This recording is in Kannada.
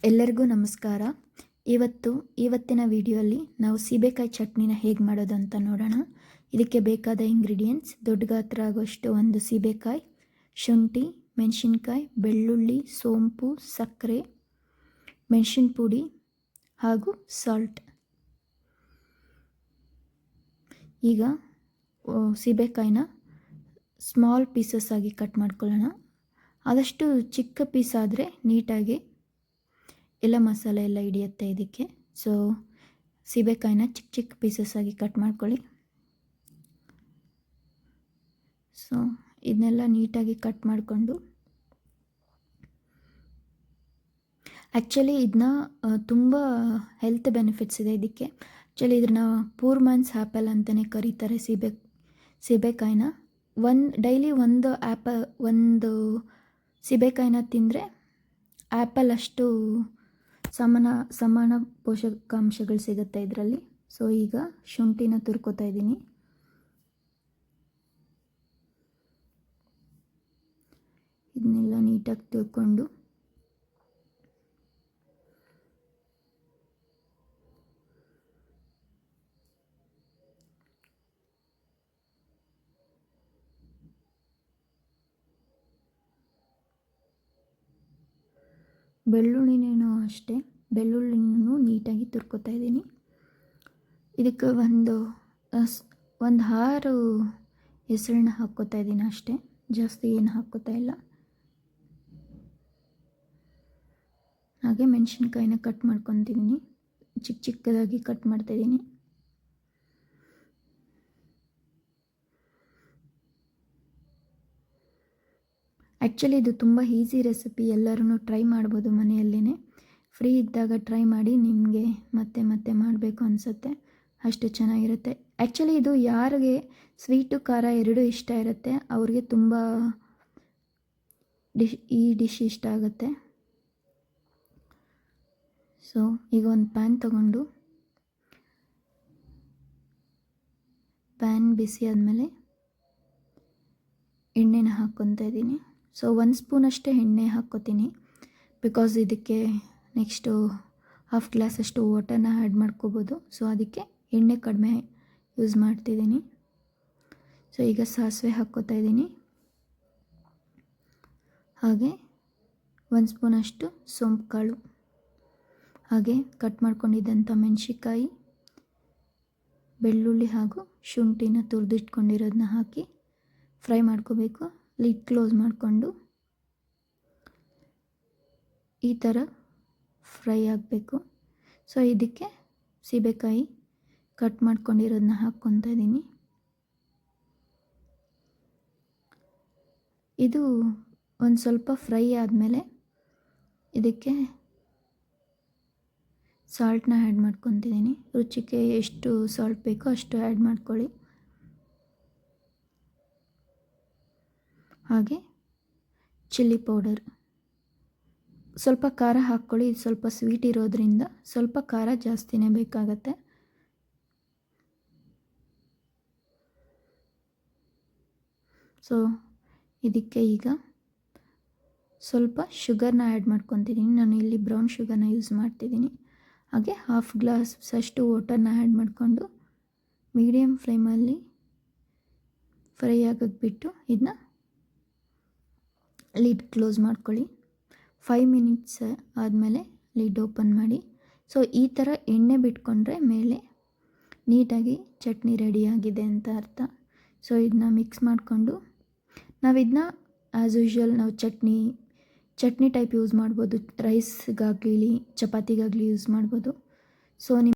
ಎಲ್ಲರಿಗೂ ನಮಸ್ಕಾರ. ಇವತ್ತಿನ ವಿಡಿಯೋಲಿ ನಾವು ಸೀಬೆಕಾಯಿ ಚಟ್ನಿನ ಹೇಗೆ ಮಾಡೋದು ಅಂತ ನೋಡೋಣ. ಇದಕ್ಕೆ ಬೇಕಾದ ಇಂಗ್ರೀಡಿಯೆಂಟ್ಸ್: ದೊಡ್ಡ ಗಾತ್ರ ಆಗೋಷ್ಟು ಒಂದು ಸೀಬೆಕಾಯಿ, ಶುಂಠಿ, ಮೆಣಸಿನ್ಕಾಯಿ, ಬೆಳ್ಳುಳ್ಳಿ, ಸೋಂಪು, ಸಕ್ಕರೆ, ಮೆಣಸಿನ ಪುಡಿ ಹಾಗೂ ಸಾಲ್ಟ್. ಈಗ ಸೀಬೆಕಾಯಿನ ಸ್ಮಾಲ್ ಪೀಸಸ್ ಆಗಿ ಕಟ್ ಮಾಡ್ಕೊಳ್ಳೋಣ. ಆದಷ್ಟು ಚಿಕ್ಕ ಪೀಸ್ ಆದರೆ ನೀಟಾಗಿ ಎಲ್ಲ ಮಸಾಲೆ ಎಲ್ಲ ಹಿಡಿಯುತ್ತೆ ಇದಕ್ಕೆ. ಸೊ ಸೀಬೆಕಾಯಿನ ಚಿಕ್ಕ ಚಿಕ್ಕ ಪೀಸಸ್ ಆಗಿ ಕಟ್ ಮಾಡ್ಕೊಳ್ಳಿ. ಸೊ ಇದನ್ನೆಲ್ಲ ನೀಟಾಗಿ ಕಟ್ ಮಾಡಿಕೊಂಡು, ಆ್ಯಕ್ಚುಲಿ ಇದನ್ನ ತುಂಬ ಹೆಲ್ತ್ ಬೆನಿಫಿಟ್ಸ್ ಇದೆ ಇದಕ್ಕೆ. ಆ್ಯಕ್ಚುಲಿ ಇದನ್ನ ಪೂರ್ ಮ್ಯಾನ್ಸ್ ಆ್ಯಪಲ್ ಅಂತಲೇ ಕರೀತಾರೆ. ಸೀಬೆಕಾಯಿನ ಡೈಲಿ ಒಂದು ಸೀಬೆಕಾಯಿನ ತಿಂದರೆ ಆ್ಯಪಲ್ ಅಷ್ಟು ಸಮಾನ ಪೋಷಕಾಂಶಗಳು ಸಿಗುತ್ತೆ ಇದರಲ್ಲಿ. ಸೊ ಈಗ ಶುಂಠಿನ ತುರ್ಕೋತಾ ಇದ್ದೀನಿ. ಇದನ್ನೆಲ್ಲ ನೀಟಾಗಿ ತುರ್ಕೊಂಡು ಬೆಳ್ಳುಳ್ಳಿನೂ ಅಷ್ಟೇ, ಬೆಳ್ಳುಳ್ಳಿನೂ ನೀಟಾಗಿ ತುರ್ಕೋತಾ ಇದ್ದೀನಿ. ಇದಕ್ಕೆ ಒಂದು 6 ಹೆಸರನ್ನ ಹಾಕ್ಕೋತಾ ಇದ್ದೀನಿ ಅಷ್ಟೇ, ಜಾಸ್ತಿ ಏನು ಹಾಕ್ಕೋತಾ ಇಲ್ಲ. ಹಾಗೆ ಮೆಣಸಿನ್ಕಾಯಿನ ಕಟ್ ಮಾಡ್ಕೊತಿದ್ದೀನಿ, ಚಿಕ್ಕದಾಗಿ ಕಟ್ ಮಾಡ್ತಾಯಿದ್ದೀನಿ. ಆ್ಯಕ್ಚುಲಿ ಇದು ತುಂಬ ಈಸಿ ರೆಸಿಪಿ, ಎಲ್ಲರೂ ಟ್ರೈ ಮಾಡ್ಬೋದು ಮನೆಯಲ್ಲೇ. ಫ್ರೀ ಇದ್ದಾಗ ಟ್ರೈ ಮಾಡಿ, ನಿಮಗೆ ಮತ್ತೆ ಮಾಡಬೇಕು ಅನಿಸುತ್ತೆ, ಅಷ್ಟು ಚೆನ್ನಾಗಿರುತ್ತೆ. ಆ್ಯಕ್ಚುಲಿ ಇದು ಯಾರಿಗೆ ಸ್ವೀಟು ಖಾರ ಎರಡೂ ಇಷ್ಟ ಇರುತ್ತೆ ಅವ್ರಿಗೆ ತುಂಬ ಈ ಡಿಶ್ ಇಷ್ಟ ಆಗುತ್ತೆ. ಸೊ ಈಗ ಒಂದು ಪ್ಯಾನ್ ತಗೊಂಡು, ಪ್ಯಾನ್ ಬಿಸಿ ಆದಮೇಲೆ ಎಣ್ಣೆನ ಹಾಕ್ಕೊತಾ ಇದ್ದೀನಿ. ಸೊ 1 ಸ್ಪೂನ್ ಅಷ್ಟೇ ಎಣ್ಣೆ ಹಾಕ್ಕೋತೀನಿ, ಬಿಕಾಸ್ ಇದಕ್ಕೆ ನೆಕ್ಸ್ಟು ½ ಗ್ಲಾಸ್ ಅಷ್ಟು ವಾಟರ್ನ ಆ್ಯಡ್ ಮಾಡ್ಕೋಬೋದು. ಸೊ ಅದಕ್ಕೆ ಎಣ್ಣೆ ಕಡಿಮೆ ಯೂಸ್ ಮಾಡ್ತಿದ್ದೀನಿ. ಸೊ ಈಗ ಸಾಸಿವೆ ಹಾಕ್ಕೋತಾ ಇದ್ದೀನಿ. ಹಾಗೆ 1 ಸ್ಪೂನ್ ಅಷ್ಟು ಸೋಂಪು ಕಾಳು, ಹಾಗೆ ಕಟ್ ಮಾಡ್ಕೊಂಡಿದ್ದಂಥ ಮೆಣಸಿನ್ಕಾಯಿ, ಬೆಳ್ಳುಳ್ಳಿ ಹಾಗೂ ಶುಂಠಿನ ತುರಿದಿಟ್ಕೊಂಡಿರೋದನ್ನ ಹಾಕಿ ಫ್ರೈ ಮಾಡ್ಕೋಬೇಕು. ಲಿಡ್ ಕ್ಲೋಸ್ ಮಾಡಿಕೊಂಡು ಈ ಥರ ಫ್ರೈ ಆಗಬೇಕು. ಸೊ ಇದಕ್ಕೆ ಸೀಬೆಕಾಯಿ ಕಟ್ ಮಾಡ್ಕೊಂಡಿರೋದನ್ನ ಹಾಕ್ಕೊತಾ ಇದ್ದೀನಿ. ಇದು ಒಂದು ಸ್ವಲ್ಪ ಫ್ರೈ ಆದಮೇಲೆ ಇದಕ್ಕೆ ಸಾಲ್ಟ್ನ ಆ್ಯಡ್ ಮಾಡ್ಕೊತಿದ್ದೀನಿ. ರುಚಿಗೆ ಎಷ್ಟು ಸಾಲ್ಟ್ ಬೇಕೋ ಅಷ್ಟು ಆ್ಯಡ್ ಮಾಡ್ಕೊಳ್ಳಿ. ಹಾಗೆ ಚಿಲ್ಲಿ ಪೌಡರ್, ಸ್ವಲ್ಪ ಖಾರ ಹಾಕ್ಕೊಳ್ಳಿ. ಸ್ವಲ್ಪ ಸ್ವೀಟ್ ಇರೋದ್ರಿಂದ ಸ್ವಲ್ಪ ಖಾರ ಜಾಸ್ತಿನೇ ಬೇಕಾಗತ್ತೆ. ಸೊ ಇದಕ್ಕೆ ಈಗ ಸ್ವಲ್ಪ ಶುಗರ್ನ ಆ್ಯಡ್ ಮಾಡ್ಕೊತಿದ್ದೀನಿ. ನಾನು ಇಲ್ಲಿ ಬ್ರೌನ್ ಶುಗರ್ನ ಯೂಸ್ ಮಾಡ್ತಿದ್ದೀನಿ. ಹಾಗೆ ½ ಗ್ಲಾಸ್ ಅಷ್ಟು ವಾಟರ್ನ ಆ್ಯಡ್ ಮಾಡಿಕೊಂಡು ಮೀಡಿಯಮ್ ಫ್ಲೇಮಲ್ಲಿ ಫ್ರೈ ಆಗೋಕ್ಕೆ ಬಿಟ್ಟು ಇದನ್ನ ಲಿಡ್ ಕ್ಲೋಸ್ ಮಾಡ್ಕೊಳ್ಳಿ. 5 ಮಿನಿಟ್ಸ್ ಆದಮೇಲೆ ಲಿಡ್ ಓಪನ್ ಮಾಡಿ. ಸೊ ಈ ಥರ ಎಣ್ಣೆ ಬಿಟ್ಕೊಂಡ್ರೆ ಮೇಲೆ ನೀಟಾಗಿ ಚಟ್ನಿ ರೆಡಿಯಾಗಿದೆ ಅಂತ ಅರ್ಥ. ಸೊ ಇದನ್ನ ಮಿಕ್ಸ್ ಮಾಡಿಕೊಂಡು ನಾವು ಇದನ್ನ ಆ್ಯಸ್ ಯೂಶ್ವಲ್ ನಾವು ಚಟ್ನಿ ಟೈಪ್ ಯೂಸ್ ಮಾಡ್ಬೋದು. ರೈಸ್ಗಾಗಲಿ ಚಪಾತಿಗಾಗಲಿ ಯೂಸ್ ಮಾಡ್ಬೋದು. ಸೊ